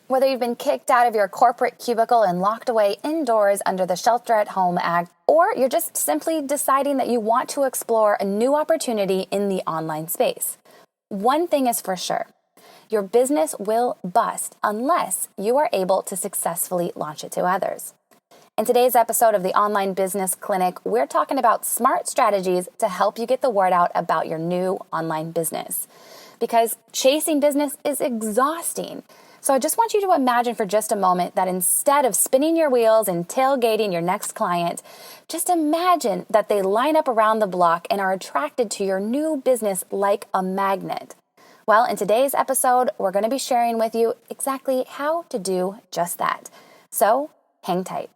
Whether you've been kicked out of your corporate cubicle and locked away indoors under the Shelter at Home Act, or you're just simply deciding that you want to explore a new opportunity in the online space, one thing is for sure. Your business will bust unless you are able to successfully launch it to others. In today's episode of the Online Business Clinic, we're talking about smart strategies to help you get the word out about your new online business. Because chasing business is exhausting. So I just want you to imagine for just a moment that instead of spinning your wheels and tailgating your next client, just imagine that they line up around the block and are attracted to your new business like a magnet. Well, in today's episode, we're going to be sharing with you exactly how to do just that. So hang tight.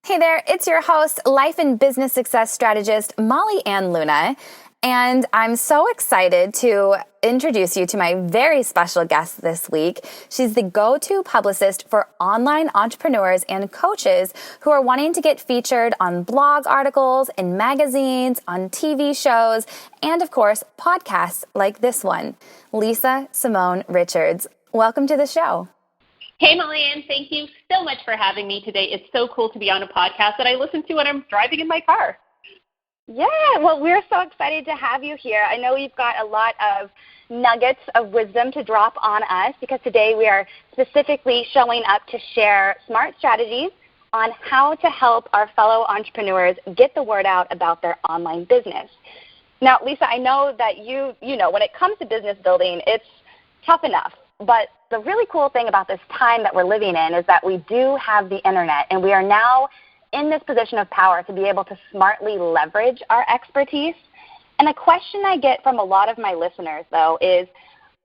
Hey there, it's your host, life and business success strategist, Molly Ann Luna, and I'm so excited to introduce you to my very special guest this week. She's the go-to publicist for online entrepreneurs and coaches who are wanting to get featured on blog articles, in magazines, on TV shows, and of course, podcasts like this one. Lisa Simone Richards, welcome to the show. Hey, Molly Ann, thank you so much for having me today. It's so cool to be on a podcast that I listen to when I'm driving in my car. Yeah, well, we're so excited to have you here. I know you've got a lot of nuggets of wisdom to drop on us because today we are specifically showing up to share smart strategies on how to help our fellow entrepreneurs get the word out about their online business. Now, Lisa, I know that you know when it comes to business building, it's tough enough. But the really cool thing about this time that we're living in is that we do have the internet, and we are now in this position of power to be able to smartly leverage our expertise. And a question I get from a lot of my listeners, though, is,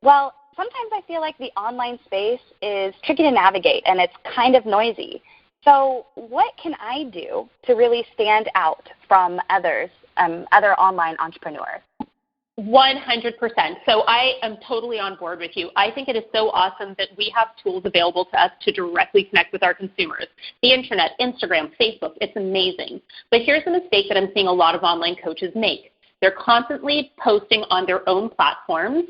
well, sometimes I feel like the online space is tricky to navigate, and it's kind of noisy. So what can I do to really stand out from other online entrepreneurs? 100%. So I am totally on board with you. I think it is so awesome that we have tools available to us to directly connect with our consumers. The internet, Instagram, Facebook, it's amazing. But here's the mistake that I'm seeing a lot of online coaches make. They're constantly posting on their own platforms,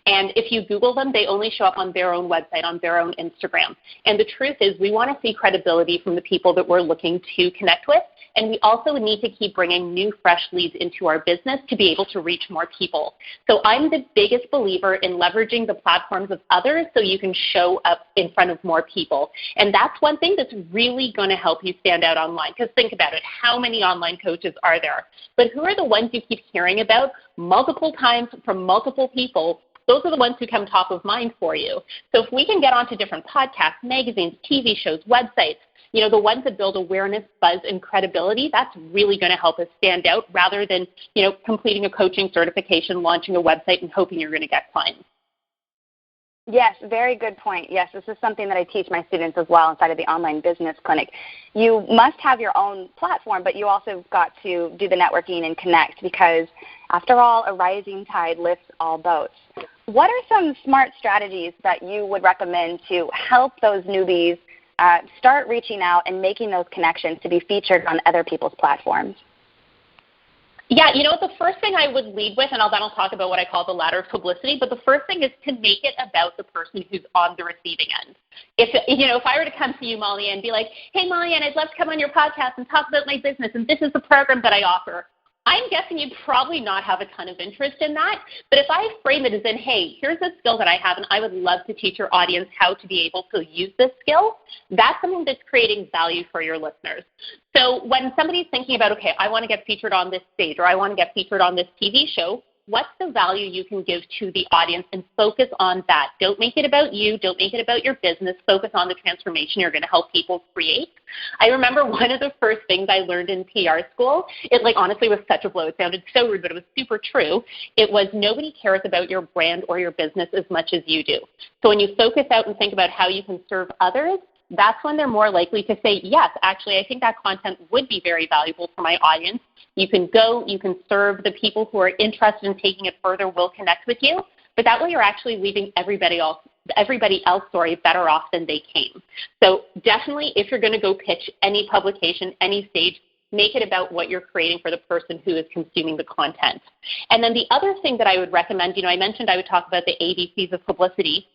and if you Google them, they only show up on their own website, on their own Instagram. And the truth is we want to see credibility from the people that we're looking to connect with, and we also need to keep bringing new, fresh leads into our business to be able to reach more people. So I'm the biggest believer in leveraging the platforms of others so you can show up in front of more people. And that's one thing that's really going to help you stand out online, because think about it, how many online coaches are there? But who are the ones you keep hearing about multiple times from multiple people? Those are the ones who come top of mind for you. So if we can get onto different podcasts, magazines, TV shows, websites, the ones that build awareness, buzz, and credibility, that's really going to help us stand out rather than, completing a coaching certification, launching a website, and hoping you're going to get clients. Yes, very good point. Yes, this is something that I teach my students as well inside of the Online Business Clinic. You must have your own platform, but you also got to do the networking and connect because, after all, a rising tide lifts all boats. What are some smart strategies that you would recommend to help those newbies start reaching out and making those connections to be featured on other people's platforms? Yeah, the first thing I would lead with, and then I'll talk about what I call the ladder of publicity, but the first thing is to make it about the person who's on the receiving end. If I were to come to you, Molly, and be like, hey, Molly, I'd love to come on your podcast and talk about my business, and this is the program that I offer, I'm guessing you'd probably not have a ton of interest in that. But if I frame it as in, hey, here's a skill that I have, and I would love to teach your audience how to be able to use this skill, that's something that's creating value for your listeners. So when somebody's thinking about, okay, I want to get featured on this stage, or I want to get featured on this TV show, what's the value you can give to the audience, and focus on that. Don't make it about you. Don't make it about your business. Focus on the transformation you're going to help people create. I remember one of the first things I learned in PR school, it honestly was such a blow. It sounded so rude, but it was super true. It was nobody cares about your brand or your business as much as you do. So when you focus out and think about how you can serve others, that's when they're more likely to say, yes, actually, I think that content would be very valuable for my audience. You can go, you can serve the people who are interested in taking it further, will connect with you, but that way you're actually leaving everybody else better off than they came. So definitely, if you're going to go pitch any publication, any stage, make it about what you're creating for the person who is consuming the content. And then the other thing that I would recommend, I mentioned I would talk about the ABCs of publicity.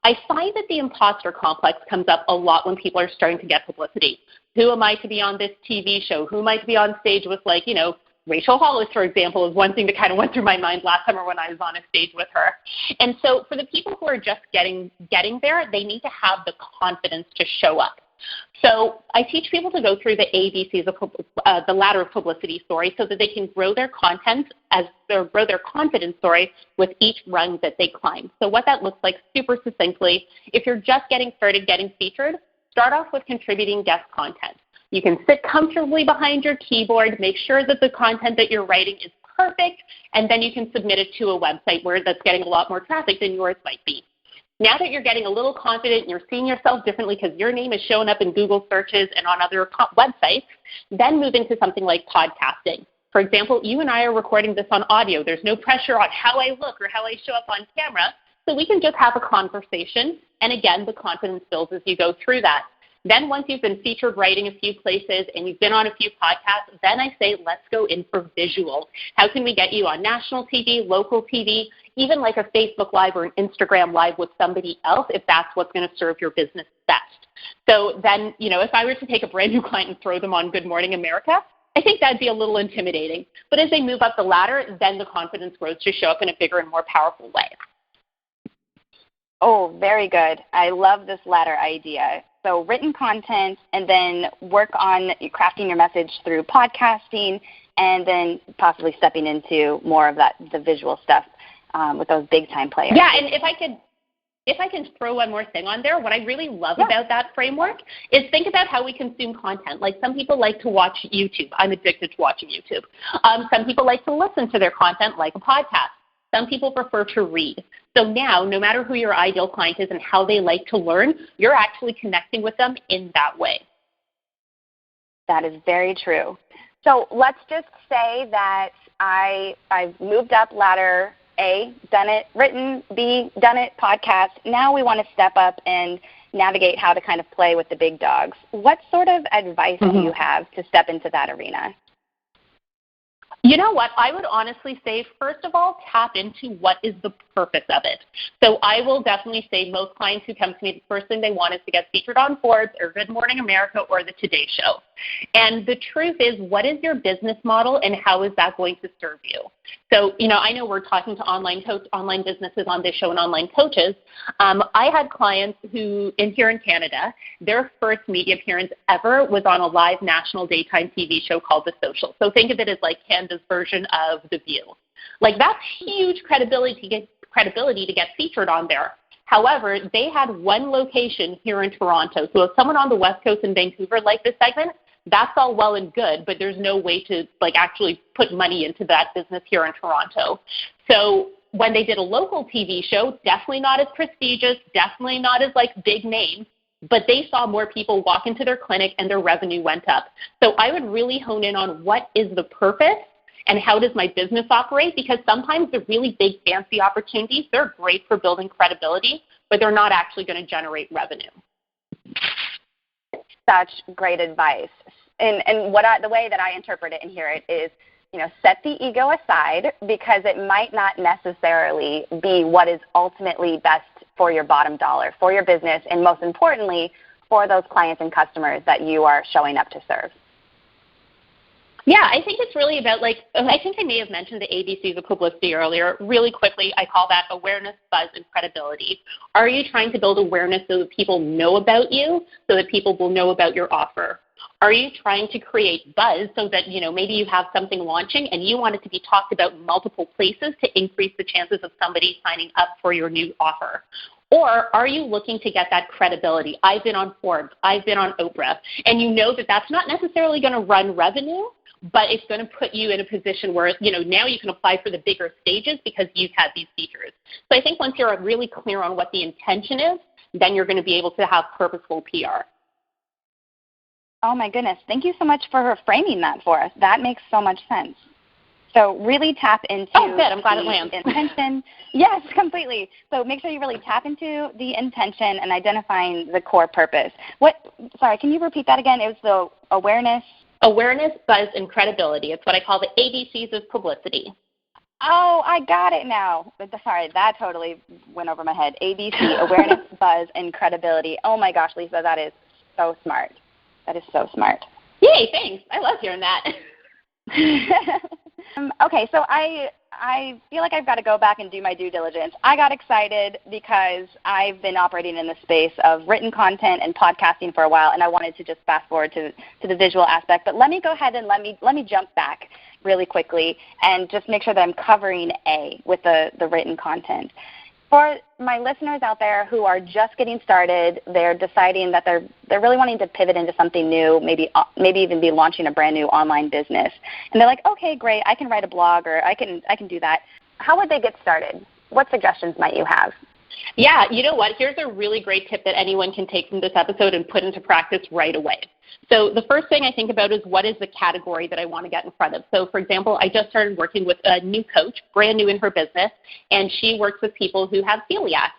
I find that the imposter complex comes up a lot when people are starting to get publicity. Who am I to be on this TV show? Who am I to be on stage with, Rachel Hollis, for example, is one thing that kind of went through my mind last summer when I was on a stage with her. And so for the people who are just getting there, they need to have the confidence to show up. So I teach people to go through the ABCs of the ladder of publicity, so that they can grow their content grow their confidence, with each rung that they climb. So what that looks like super succinctly, if you're just getting started getting featured, start off with contributing guest content. You can sit comfortably behind your keyboard, make sure that the content that you're writing is perfect, and then you can submit it to a website where that's getting a lot more traffic than yours might be. Now that you're getting a little confident and you're seeing yourself differently because your name is showing up in Google searches and on other websites, then move into something like podcasting. For example, you and I are recording this on audio. There's no pressure on how I look or how I show up on camera, so we can just have a conversation. And again, the confidence builds as you go through that. Then once you've been featured writing a few places and you've been on a few podcasts, then I say let's go in for visual. How can we get you on national TV, local TV, even like a Facebook Live or an Instagram Live with somebody else if that's what's going to serve your business best. So then, if I were to take a brand new client and throw them on Good Morning America, I think that'd be a little intimidating. But as they move up the ladder, then the confidence grows to show up in a bigger and more powerful way. Oh, very good. I love this ladder idea. So written content, and then work on crafting your message through podcasting, and then possibly stepping into more of the visual stuff with those big-time players. Yeah, and if I can throw one more thing on there, what I really love about that framework is think about how we consume content. Like some people like to watch YouTube. I'm addicted to watching YouTube. Some people like to listen to their content like a podcast. Some people prefer to read. So now, no matter who your ideal client is and how they like to learn, you're actually connecting with them in that way. That is very true. So let's just say that I've moved up ladder A, done it, written, B, done it, podcast. Now we want to step up and navigate how to kind of play with the big dogs. What sort of advice do you have to step into that arena? You know what? I would honestly say, first of all, tap into what is the purpose of it. So I will definitely say most clients who come to me, the first thing they want is to get featured on Forbes or Good Morning America or the Today Show. And the truth is, what is your business model and how is that going to serve you? So, I know we're talking to online businesses on this show and online coaches. I had clients who, here in Canada, their first media appearance ever was on a live national daytime TV show called The Social. So think of it as like Canada's version of The View. Like that's huge credibility to get featured on there. However, they had one location here in Toronto. So if someone on the West Coast in Vancouver liked this segment, that's all well and good, but there's no way to actually put money into that business here in Toronto. So when they did a local TV show, definitely not as prestigious, definitely not as big names, but they saw more people walk into their clinic and their revenue went up. So I would really hone in on what is the purpose and how does my business operate, because sometimes the really big fancy opportunities, they're great for building credibility, but they're not actually going to generate revenue. Such great advice. And the way that I interpret it and hear it is, set the ego aside because it might not necessarily be what is ultimately best for your bottom dollar, for your business, and most importantly, for those clients and customers that you are showing up to serve. Yeah, I think it's really about I think I may have mentioned the ABCs of publicity earlier. Really quickly, I call that awareness, buzz, and credibility. Are you trying to build awareness so that people know about you, so that people will know about your offer? Are you trying to create buzz so that, maybe you have something launching and you want it to be talked about in multiple places to increase the chances of somebody signing up for your new offer? Or are you looking to get that credibility? I've been on Forbes, I've been on Oprah, and you know that that's not necessarily going to run revenue, but it's going to put you in a position where, now you can apply for the bigger stages because you've had these features. So I think once you're really clear on what the intention is, then you're going to be able to have purposeful PR. Oh, my goodness. Thank you so much for framing that for us. That makes so much sense. So really tap into I'm glad it lands. Intention. Yes, completely. So make sure you really tap into the intention and identifying the core purpose. Sorry, can you repeat that again? It was the awareness. Awareness, buzz, and credibility. It's what I call the ABCs of publicity. Oh, I got it now. Sorry, that totally went over my head. ABC, awareness, buzz, and credibility. Oh my gosh, Lisa, that is so smart. That is so smart. Yay, thanks. I love hearing that. Okay, so I feel like I've got to go back and do my due diligence. I got excited because I've been operating in the space of written content and podcasting for a while, and I wanted to just fast forward to the visual aspect. But let me go ahead and let me jump back really quickly and just make sure that I'm covering A with the written content. For my listeners out there who are just getting started, they're deciding that they're really wanting to pivot into something new, maybe even be launching a brand new online business. And they're like, okay, great, I can write a blog or I can do that. How would they get started? What suggestions might you have? Yeah, you know what? Here's a really great tip that anyone can take from this episode and put into practice right away. So the first thing I think about is what is the category that I want to get in front of. So, for example, I just started working with a new coach, brand new in her business, and she works with people who have celiac.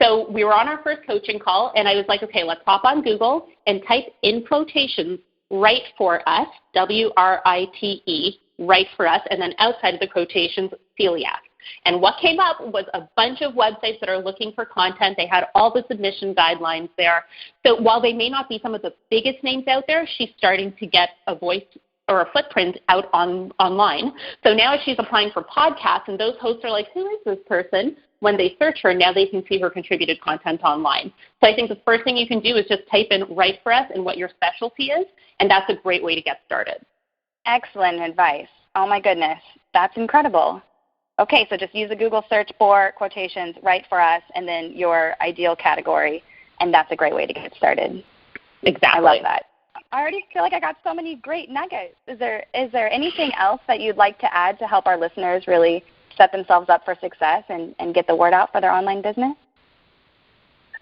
So we were on our first coaching call, and I was like, okay, let's hop on Google and type in quotations, write for us, WRITE, write for us, and then outside of the quotations, celiac. And what came up was a bunch of websites that are looking for content. They had all the submission guidelines there. So while they may not be some of the biggest names out there, she's starting to get a voice or a footprint out online. So now she's applying for podcasts, and those hosts are like, who is this person? When they search her, now they can see her contributed content online. So I think the first thing you can do is just type in write for us and what your specialty is, and that's a great way to get started. Excellent advice. Oh, my goodness. That's incredible. Okay, so just use a Google search for quotations, write for us, and then your ideal category, and that's a great way to get started. Exactly. I love that. I already feel like I got so many great nuggets. Is there anything else that you'd like to add to help our listeners really set themselves up for success and get the word out for their online business?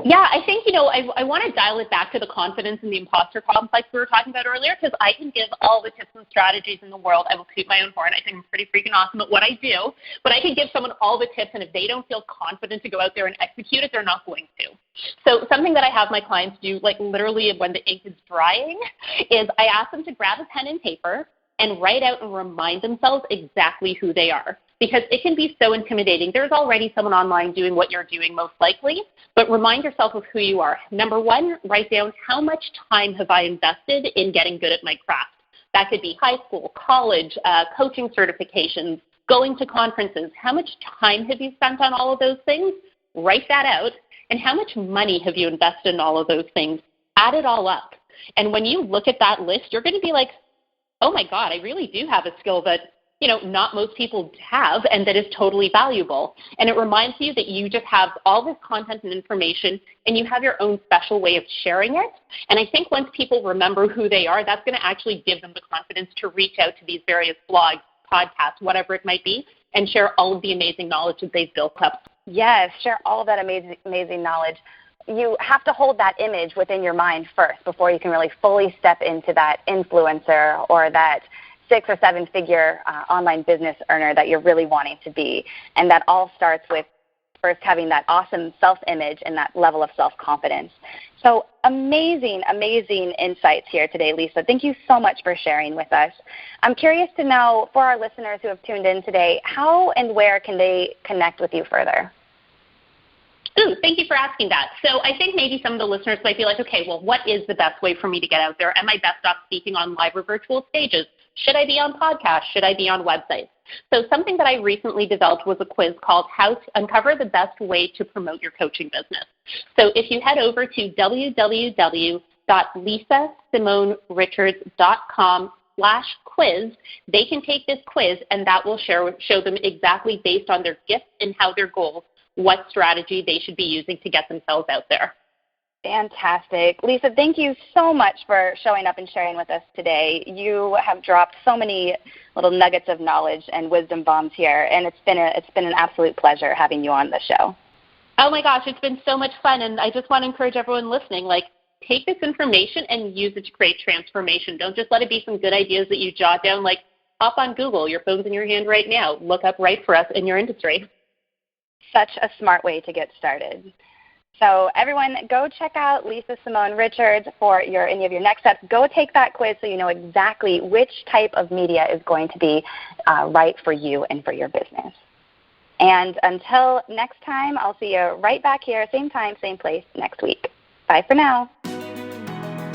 Yeah, I think, I want to dial it back to the confidence and the imposter complex we were talking about earlier, because I can give all the tips and strategies in the world. I will toot my own horn. I think I'm pretty freaking awesome at what I do. But I can give someone all the tips, and if they don't feel confident to go out there and execute it, they're not going to. So something that I have my clients do, like literally when the ink is drying, is I ask them to grab a pen and paper and write out and remind themselves exactly who they are. Because it can be so intimidating. There's already someone online doing what you're doing most likely, but remind yourself of who you are. Number one, write down how much time have I invested in getting good at my craft. That could be high school, college, coaching certifications, going to conferences. How much time have you spent on all of those things? Write that out. And how much money have you invested in all of those things? Add it all up. And when you look at that list, you're going to be like, oh my God, I really do have a skill that not most people have, and that is totally valuable. And it reminds you that you just have all this content and information, and you have your own special way of sharing it. And I think once people remember who they are, that's going to actually give them the confidence to reach out to these various blogs, podcasts, whatever it might be, and share all of the amazing knowledge that they've built up. Yes, share all of that amazing knowledge. You have to hold that image within your mind first before you can really fully step into that influencer or that 6 or 7 figure online business earner that you're really wanting to be. And that all starts with first having that awesome self-image and that level of self-confidence. So amazing, amazing insights here today, Lisa. Thank you so much for sharing with us. I'm curious to know, for our listeners who have tuned in today, how and where can they connect with you further? Ooh, thank you for asking that. So I think maybe some of the listeners might be like, okay, well, what is the best way for me to get out there? Am I best off speaking on live or virtual stages? Should I be on podcasts? Should I be on websites? So something that I recently developed was a quiz called How to Uncover the Best Way to Promote Your Coaching Business. So if you head over to www.lisasimonerichards.com/quiz, they can take this quiz, and that will show them exactly based on their gifts and how their goals, what strategy they should be using to get themselves out there. Fantastic. Lisa, thank you so much for showing up and sharing with us today. You have dropped so many little nuggets of knowledge and wisdom bombs here, and it's been an absolute pleasure having you on the show. Oh my gosh, it's been so much fun, and I just want to encourage everyone listening, take this information and use it to create transformation. Don't just let it be some good ideas that you jot down. Hop on Google. Your phone's in your hand right now. Look up Write for Us in your industry. Such a smart way to get started. So everyone, go check out Lisa Simone Richards for any of your next steps. Go take that quiz so you know exactly which type of media is going to be right for you and for your business. And until next time, I'll see you right back here, same time, same place next week. Bye for now.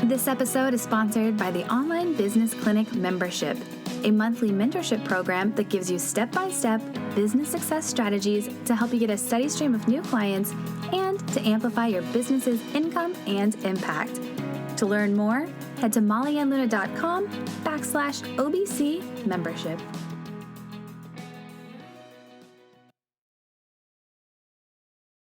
This episode is sponsored by the Online Business Clinic membership, a monthly mentorship program that gives you step-by-step business success strategies to help you get a steady stream of new clients and to amplify your business's income and impact. To learn more, head to mollyandluna.com/OBC membership.